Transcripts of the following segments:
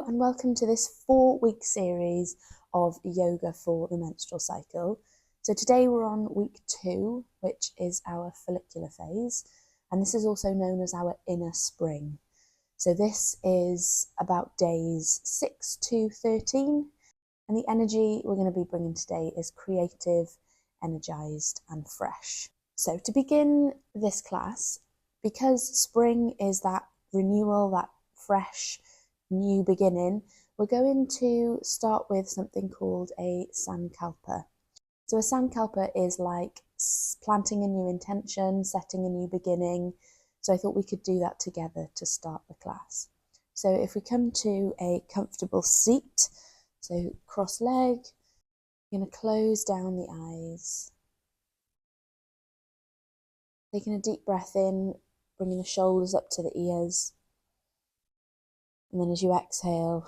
Hello and welcome to this 4-week series of yoga for the menstrual cycle. So today we're on week 2, which is our follicular phase, and this is also known as our inner spring. So this is about days 6 to 13, and the energy we're going to be bringing today is creative, energised and fresh. So to begin this class, because spring is that renewal, that fresh new beginning, we're going to start with something called a sankalpa. So a sankalpa is like planting a new intention, setting a new beginning. So I thought we could do that together to start the class. So if we come to a comfortable seat, so cross leg, you're going to close down the eyes. Taking a deep breath in, bringing the shoulders up to the ears. And then as you exhale,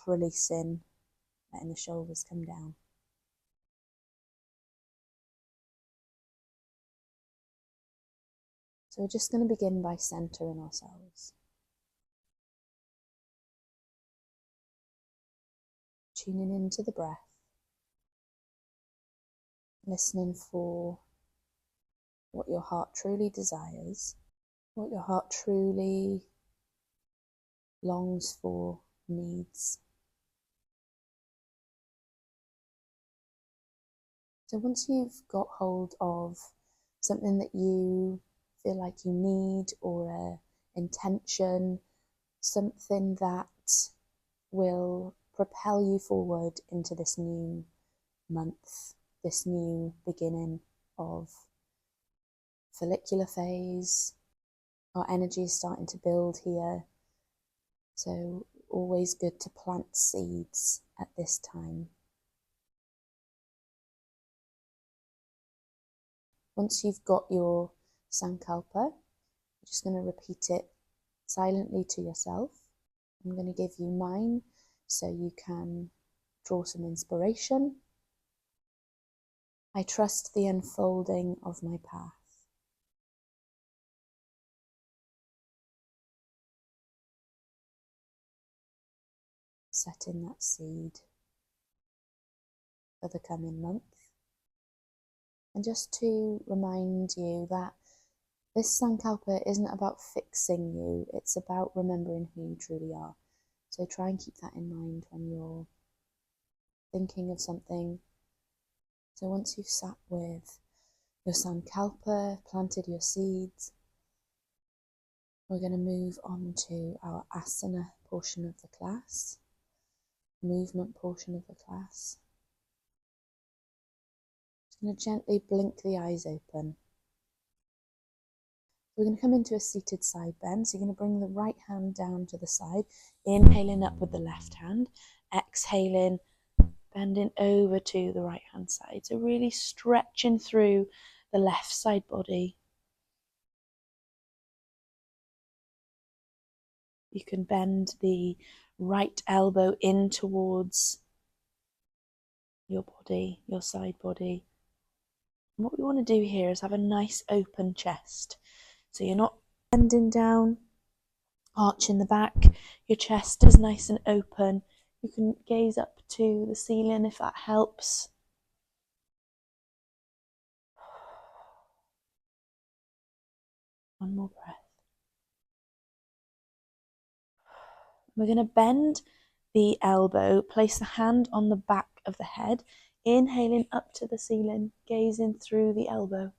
releasing, letting the shoulders come down. So we're just going to begin by centering ourselves. Tuning into the breath. Listening for what your heart truly desires, what your heart truly longs for, needs. So once you've got hold of something that you feel like you need, or an intention, something that will propel you forward into this new month, this new beginning of follicular phase. Our energy is starting to build here, so always good to plant seeds at this time. Once you've got your sankalpa, you're just going to repeat it silently to yourself. I'm going to give you mine so you can draw some inspiration. I trust the unfolding of my path. Setting that seed for the coming month. And just to remind you that this sankalpa isn't about fixing you, it's about remembering who you truly are. So try and keep that in mind when you're thinking of something. So once you've sat with your sankalpa, planted your seeds, we're going to move on to our asana portion of the class, movement portion of the class. Just going to gently blink the eyes open. We're going to come into a seated side bend. So you're going to bring the right hand down to the side, inhaling up with the left hand, exhaling, bending over to the right hand side. So really stretching through the left side body. You can bend the right elbow in towards your body, your side body. And what we want to do here is have a nice open chest. So you're not bending down, arching the back. Your chest is nice and open. You can gaze up to the ceiling if that helps. One more breath. We're going to bend the elbow, place the hand on the back of the head, inhaling up to the ceiling, gazing through the elbow.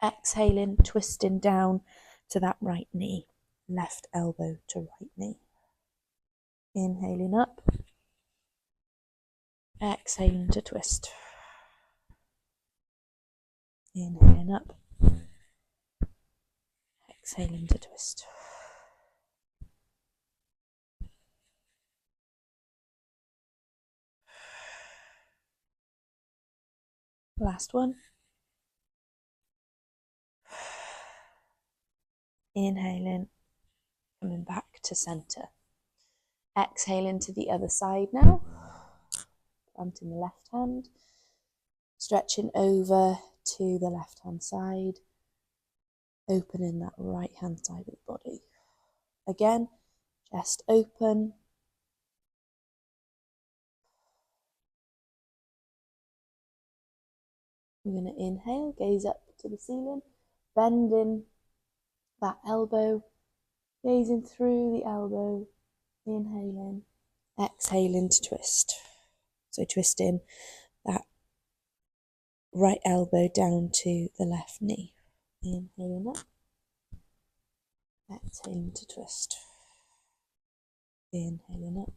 Exhaling, twisting down to that right knee, left elbow to right knee. Inhaling up, exhaling to twist. Inhaling up, exhaling to twist. Last one. Inhaling, coming back to center. Exhaling to the other side now. Planting the left hand. Stretching over to the left hand side. Opening that right hand side of the body. Again, chest open. We're going to inhale, gaze up to the ceiling, bending that elbow, gazing through the elbow, inhaling, exhaling to twist. So twisting that right elbow down to the left knee. Inhaling up, exhaling to twist. Inhaling up,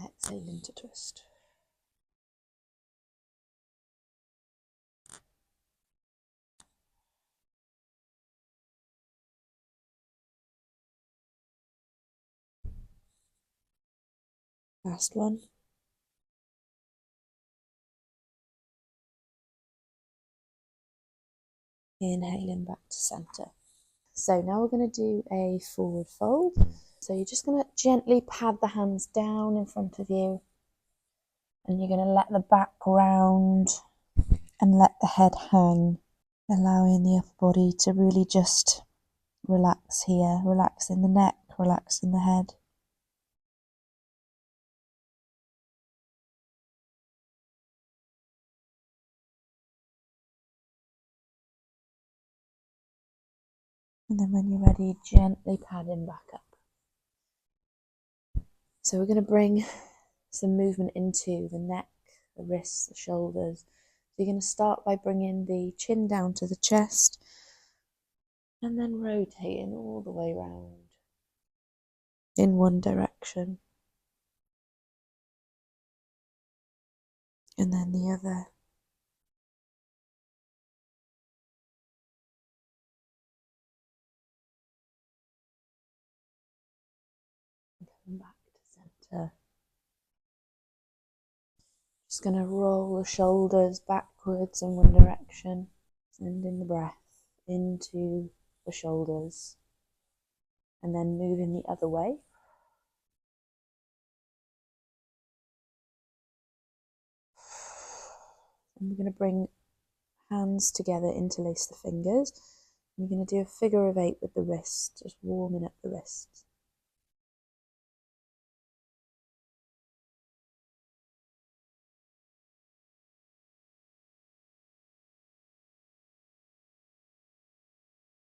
exhaling to twist. Last one. Inhaling back to center. So now we're going to do a forward fold. So you're just going to gently pad the hands down in front of you, and you're going to let the back round and let the head hang, allowing the upper body to really just relax here, relax in the neck, relax in the head. And then when you're ready, gently padding back up. So we're going to bring some movement into the neck, the wrists, the shoulders. So you're going to start by bringing the chin down to the chest and then rotating all the way round in one direction and then the other. And coming back to center. Just going to roll the shoulders backwards in one direction, sending the breath into the shoulders and then moving the other way. And we're going to bring hands together, interlace the fingers. And you're going to do a figure of 8 with the wrist, just warming up the wrists.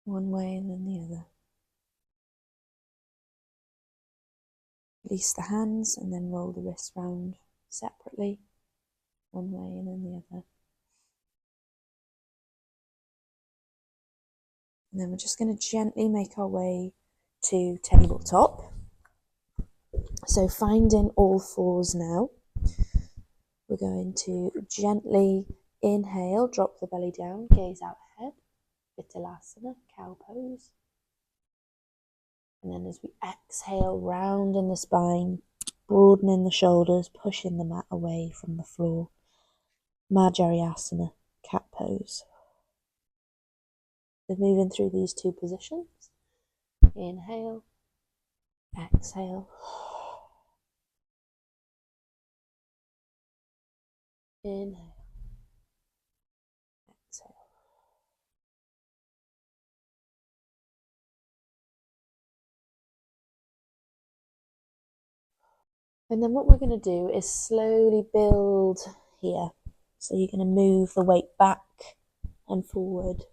One way and then the other. Release the hands and then roll the wrists round separately, one way and then the other. And then we're just going to gently make our way to tabletop. So finding all fours now. We're going to gently inhale, drop the belly down, gaze out ahead, Vithalasana, cow pose. And then as we exhale, round in the spine, broadening the shoulders, pushing the mat away from the floor, Madhyasana, cat pose. So moving through these two positions. Inhale, exhale. Inhale, exhale. And then what we're going to do is slowly build here. So you're going to move the weight back and forward.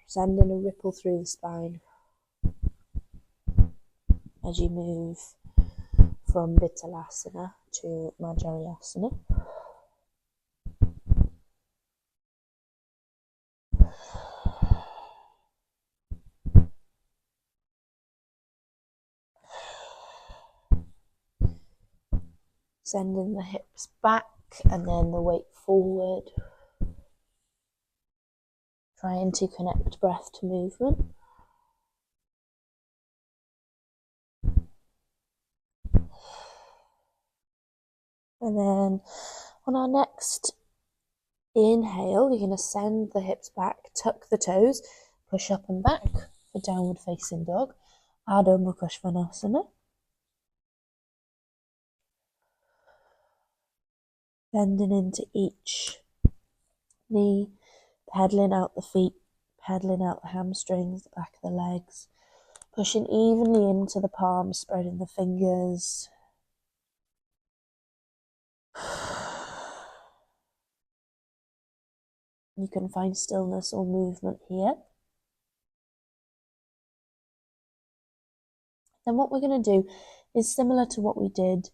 Sending a ripple through the spine as you move from Vithalasana to Madhyasana. Sending the hips back and then the weight forward. Trying to connect breath to movement. And then on our next inhale, you're going to send the hips back, tuck the toes, push up and back for downward facing dog, Adho Mukha Svanasana. Bending into each knee, pedaling out the feet, pedaling out the hamstrings, the back of the legs, pushing evenly into the palms, spreading the fingers, You can find stillness or movement here. Then what we're going to do is similar to what we did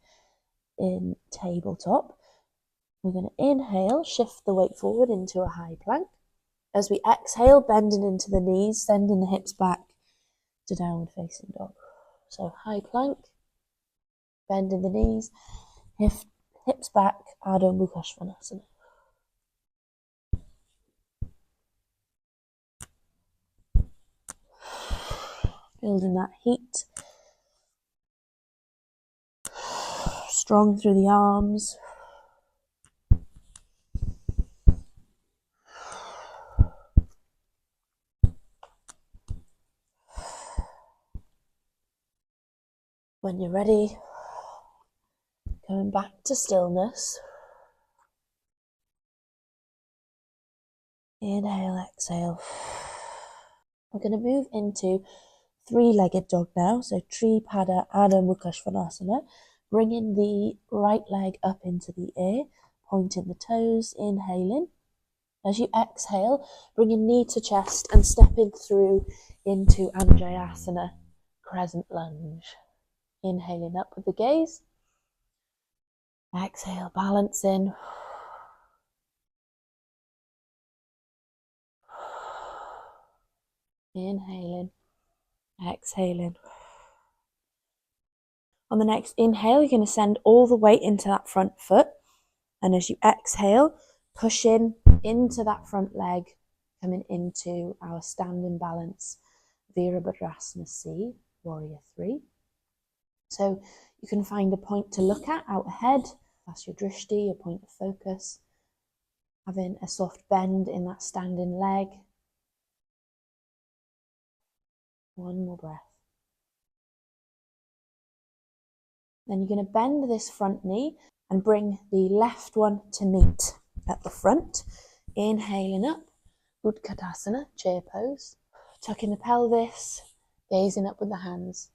in tabletop. We're going to inhale, shift the weight forward into a high plank. As we exhale, bending into the knees, sending the hips back to downward facing dog. So high plank, bending the knees, hips back, Adho Mukha Svanasana. Building that heat. Strong through the arms. When you're ready, going back to stillness. Inhale, exhale. We're going to move into three-legged dog now. So Tripada Adho Mukha Svanasana. Bringing the right leg up into the air, pointing the toes, inhaling. As you exhale, bringing knee to chest and stepping through into Anjayasana, crescent lunge. Inhaling up with the gaze. Exhale, balancing. Inhaling, exhaling. On the next inhale, you're going to send all the weight into that front foot. And as you exhale, push in into that front leg, coming into our standing balance, Virabhadrasana C, Warrior 3. So you can find a point to look at out ahead. That's your drishti, your point of focus. Having a soft bend in that standing leg. One more breath. Then you're going to bend this front knee and bring the left one to meet at the front. Inhaling up, Utkatasana, chair pose. Tucking the pelvis, gazing up with the hands.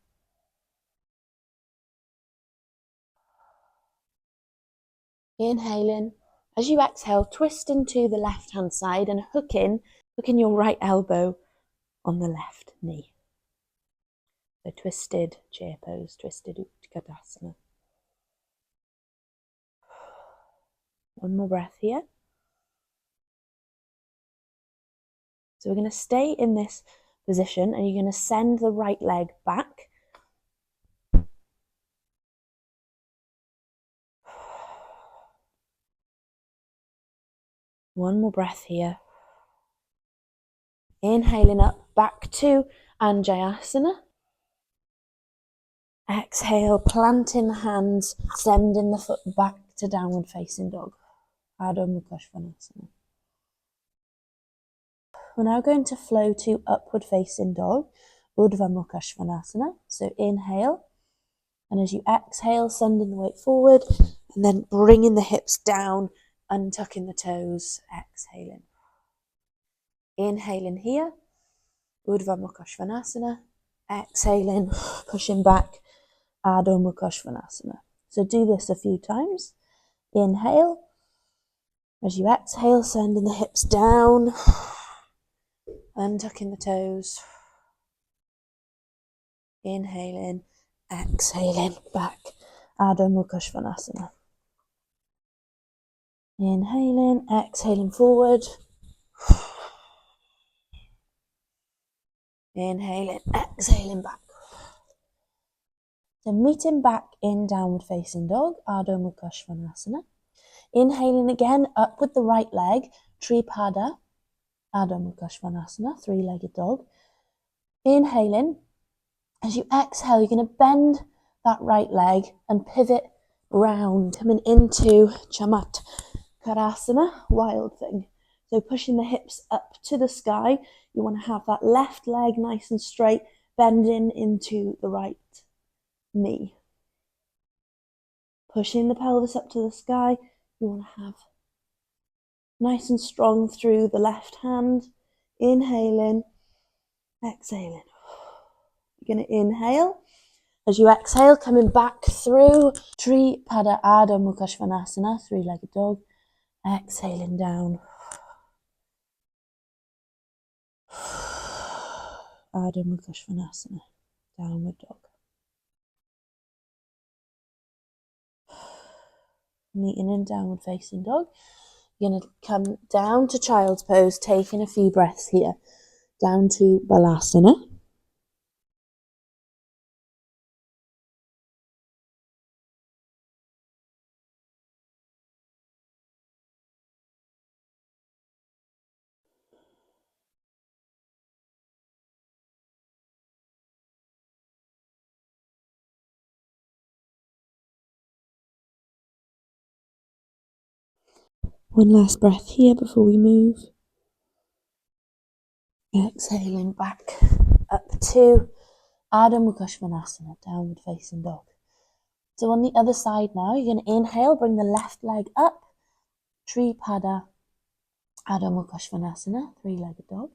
Inhaling. As you exhale, twist into the left hand side and hooking your right elbow on the left knee. So twisted chair pose, twisted Utkatasana. One more breath here. So we're going to stay in this position and you're going to send the right leg back. One more breath here. Inhaling up, back to Anjayasana. Exhale, planting the hands, sending the foot back to downward facing dog. Adho Mukha Svanasana. We're now going to flow to upward facing dog, Urdhva Mukha Svanasana. So inhale, and as you exhale, sending the weight forward, and then bringing the hips down, untucking the toes, exhaling. Inhaling here, Urdhva Mukha Svanasana. Exhaling, pushing back, Adho Mukha Svanasana. So do this a few times. Inhale. As you exhale, sending the hips down, untucking the toes. Inhaling, exhaling, back, Adho Mukha Svanasana. Inhaling, exhaling forward. Inhaling, exhaling back. So meeting back in downward facing dog, Adho Mukha Svanasana. Inhaling again, up with the right leg, Tripada, Adho Mukha Svanasana, three-legged dog. Inhaling. As you exhale, you're going to bend that right leg and pivot round, coming into Chamatkarasana, wild thing. So pushing the hips up to the sky. You want to have that left leg nice and straight, bending into the right knee. Pushing the pelvis up to the sky. You want to have nice and strong through the left hand. Inhaling, exhaling. You're going to inhale. As you exhale, coming back through Tripada Adho Mukha Svanasana, three-legged dog. Exhaling down. Ardha Mukha Svanasana, downward dog. Meeting in downward facing dog. You're going to come down to child's pose, taking a few breaths here. Down to Balasana. One last breath here before we move. Exhaling back up to Ardha Mukha Svanasana, downward facing dog. So on the other side now, you're going to inhale, bring the left leg up, Tripada Ardha Mukha Svanasana, three-legged dog.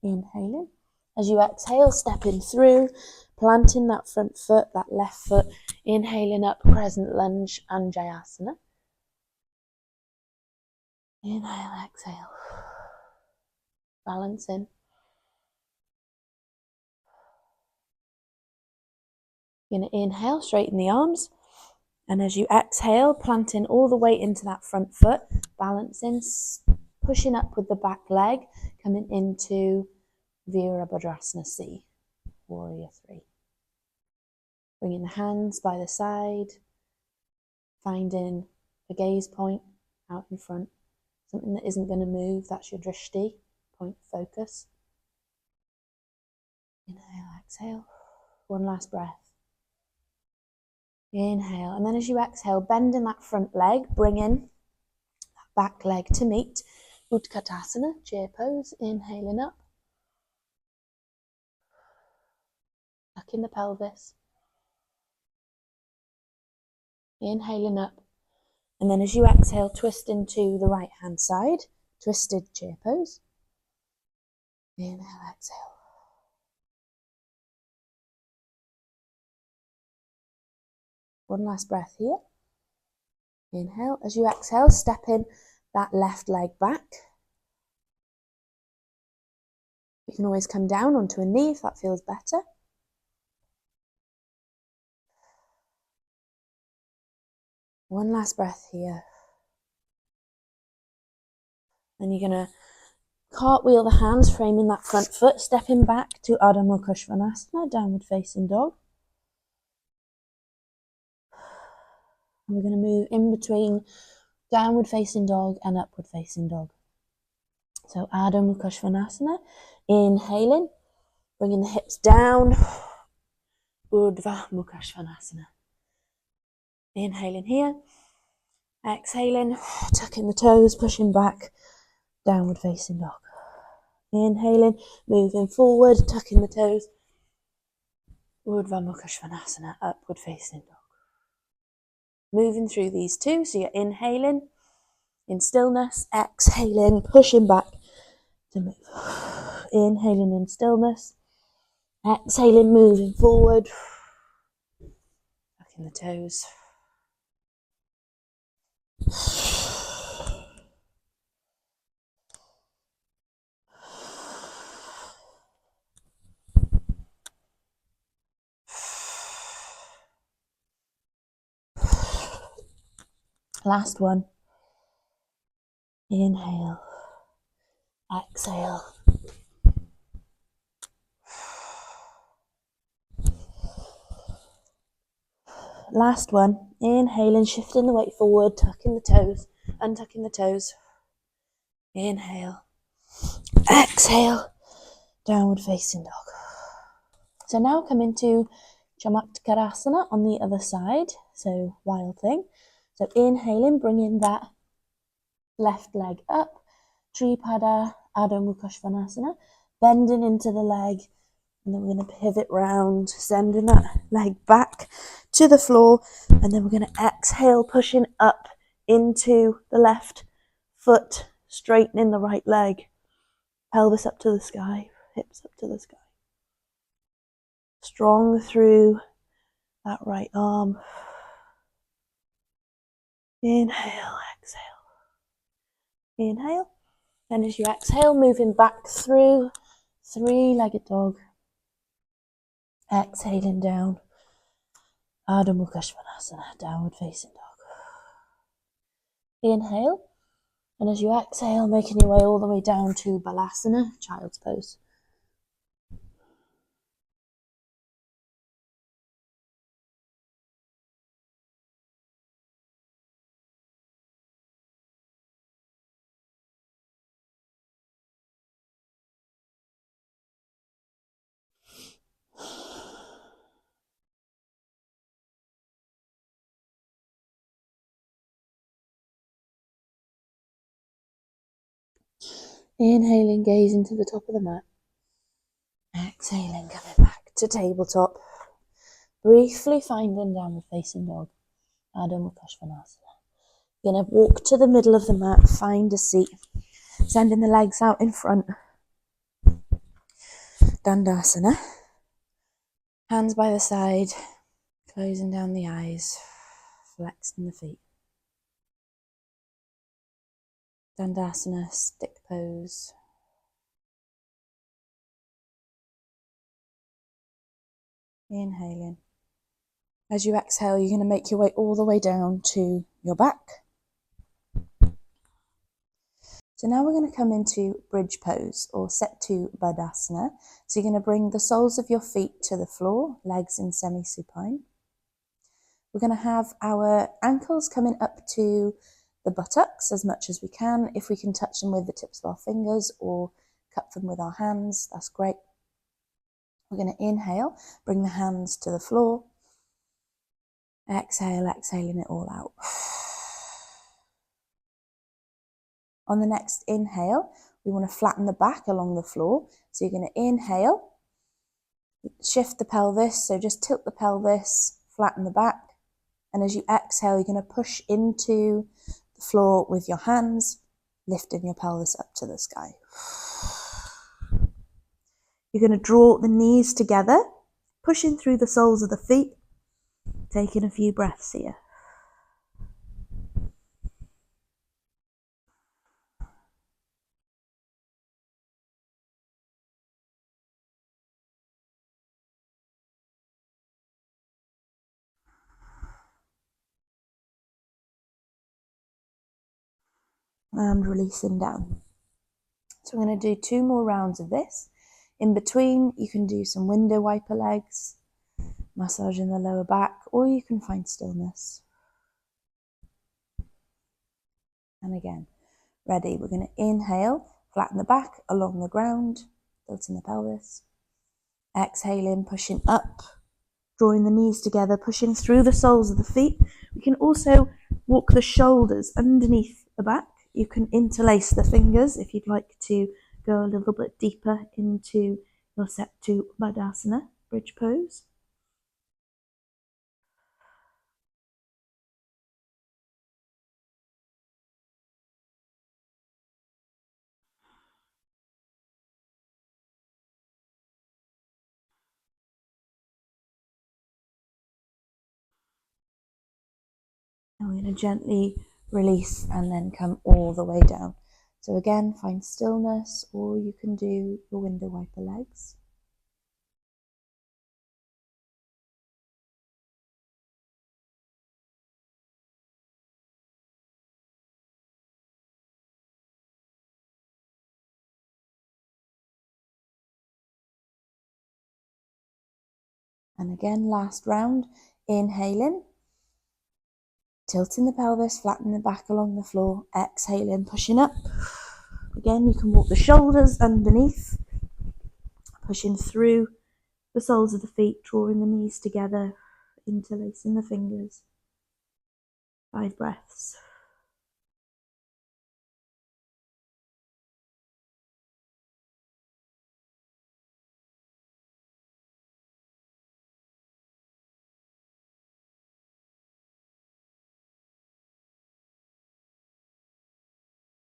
Inhaling. As you exhale, stepping through, planting that front foot, that left foot, inhaling up, crescent lunge, Anjayasana. Inhale, exhale. Balancing. You're going to inhale, straighten the arms. And as you exhale, planting all the weight into that front foot, balancing, pushing up with the back leg, coming into Virabhadrasana C, Warrior 3. Bringing the hands by the side, finding a gaze point out in front, something that isn't going to move, that's your drishti, point focus. Inhale, exhale. One last breath. Inhale, and then as you exhale, bending that front leg, bringing that back leg to meet. Utkatasana, chair pose, inhaling up. Tucking the pelvis. Inhaling up. And then as you exhale, twist into the right hand side, twisted chair pose. Inhale, exhale. One last breath here. Inhale. As you exhale, stepping that left leg back. You can always come down onto a knee if that feels better. One last breath here. And you're going to cartwheel the hands, framing that front foot, stepping back to Ardha Mukha Svanasana, downward facing dog. And we're going to move in between downward facing dog and upward facing dog. So Ardha Mukha Svanasana, inhaling, bringing the hips down, Urdhva Mukha Svanasana. Inhaling here, exhaling, tucking the toes, pushing back, downward facing dog. Inhaling, moving forward, tucking the toes, Urdhva Mukha Svanasana, upward facing dog. Moving through these two, so you're inhaling in stillness, exhaling, pushing back to move. Inhaling in stillness, exhaling, moving forward, tucking the toes. Last one. Inhale, exhale. Last one. Inhaling, shifting the weight forward, tucking the toes, untucking the toes. Inhale, exhale, downward facing dog. So now come into Chamatkarasana on the other side, so wild thing. So inhaling, bringing that left leg up, Tripada Ardha Mukha Svanasana, bending into the leg, and then we're going to pivot round, sending that leg back to the floor, and then we're going to exhale, pushing up into the left foot, straightening the right leg, pelvis up to the sky, hips up to the sky. Strong through that right arm. Inhale, exhale. Inhale. Then as you exhale, moving back through three-legged dog. Exhaling down, Ardha Mukha Svanasana, downward facing dog. Inhale, and as you exhale, making your way all the way down to Balasana, child's pose. Inhaling, gaze into the top of the mat. Exhaling, coming back to tabletop. Briefly finding downward facing dog, Ardha Mukha Svanasana. You're going to walk to the middle of the mat, find a seat, sending the legs out in front. Dandasana. Hands by the side, closing down the eyes, flexing the feet. Dandasana, stick pose. Inhaling. As you exhale, you're going to make your way all the way down to your back. So now we're going to come into bridge pose or Setu Baddhasana. So you're going to bring the soles of your feet to the floor, legs in semi-supine. We're going to have our ankles coming up to the buttocks as much as we can. If we can touch them with the tips of our fingers or cup them with our hands, that's great. We're going to inhale, bring the hands to the floor. Exhale, exhaling it all out. On the next inhale, we want to flatten the back along the floor. So you're going to inhale, shift the pelvis, so just tilt the pelvis, flatten the back. And as you exhale, you're going to push into the floor with your hands, lifting your pelvis up to the sky. You're going to draw the knees together, pushing through the soles of the feet, taking a few breaths here. And releasing down. So I'm going to do 2 more rounds of this. In between, you can do some window wiper legs, massaging the lower back, or you can find stillness. And again, ready. We're going to inhale, flatten the back along the ground, tilting the pelvis. Exhaling, pushing up, drawing the knees together, pushing through the soles of the feet. We can also walk the shoulders underneath the back. You can interlace the fingers if you'd like to go a little bit deeper into your Setu Baddhasana, bridge pose. And we're going to gently release and then come all the way down. So again, find stillness, or you can do your window wiper legs. And again, last round, inhaling, tilting the pelvis, flattening the back along the floor, exhaling, pushing up. Again, you can walk the shoulders underneath, pushing through the soles of the feet, drawing the knees together, interlacing the fingers. 5 breaths.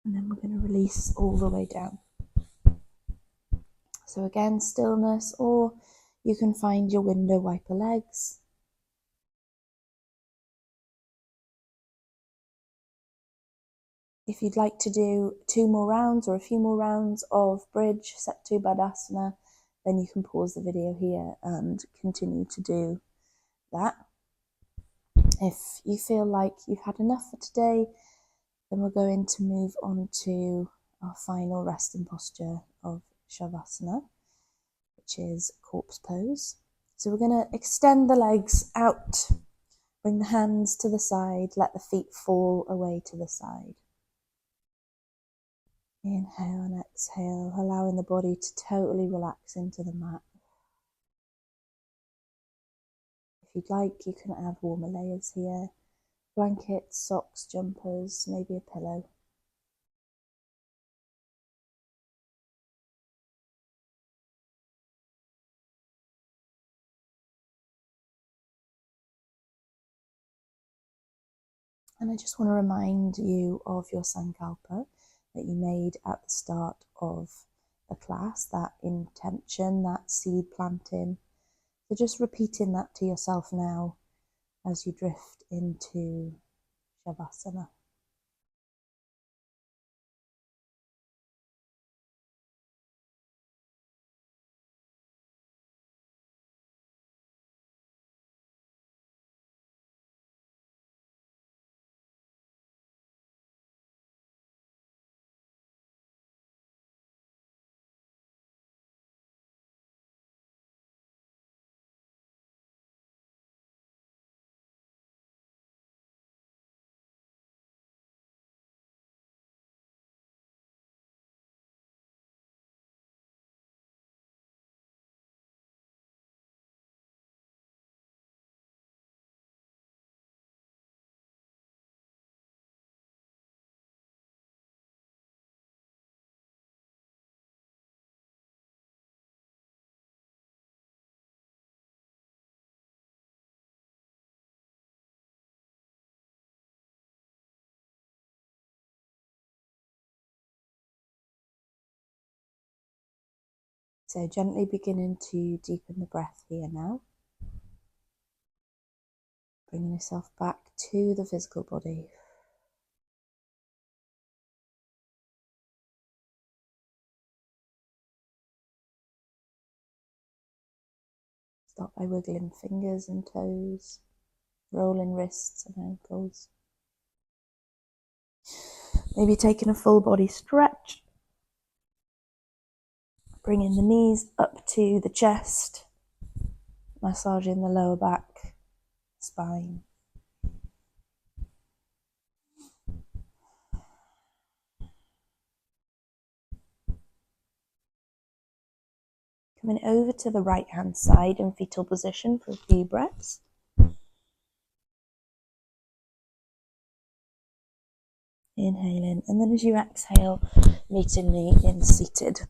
And then we're going to release all the way down. So again, stillness, or you can find your window wiper legs. If you'd like to do 2 more rounds or a few more rounds of bridge, Setu Baddhasana, then you can pause the video here and continue to do that. If you feel like you've had enough for today, then we're going to move on to our final resting posture of Shavasana, which is corpse pose. So we're going to extend the legs out, bring the hands to the side, let the feet fall away to the side. Inhale and exhale, allowing the body to totally relax into the mat. If you'd like, you can add warmer layers here. Blankets, socks, jumpers, maybe a pillow. And I just want to remind you of your sankalpa that you made at the start of the class, that intention, that seed planting. So just repeating that to yourself now as you drift into Shavasana. So gently beginning to deepen the breath here now. Bringing yourself back to the physical body. Start by wiggling fingers and toes, rolling wrists and ankles. Maybe taking a full body stretch. Bringing the knees up to the chest, massaging the lower back, spine. Coming over to the right hand side in fetal position for a few breaths. Inhaling, and then as you exhale, meeting me in seated.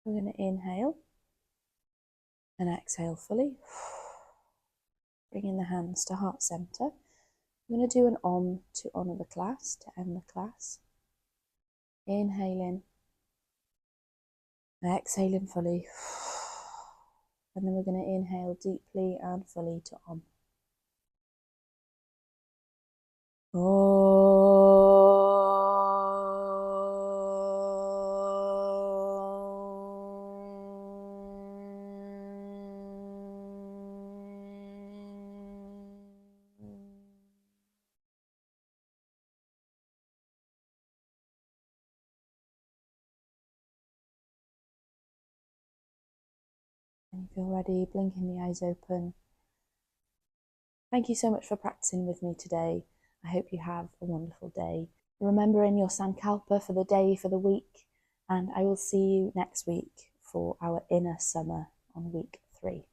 We're going to inhale and exhale fully. Bringing the hands to heart center. I'm going to do an Om to honour the class, to end the class. Inhaling, exhaling fully. And then we're going to inhale deeply and fully to Om. And you feel ready, blinking the eyes open. Thank you so much for practicing with me today. I hope you have a wonderful day. Remembering your sankalpa for the day, for the week, and I will see you next week for our inner summer on week 3.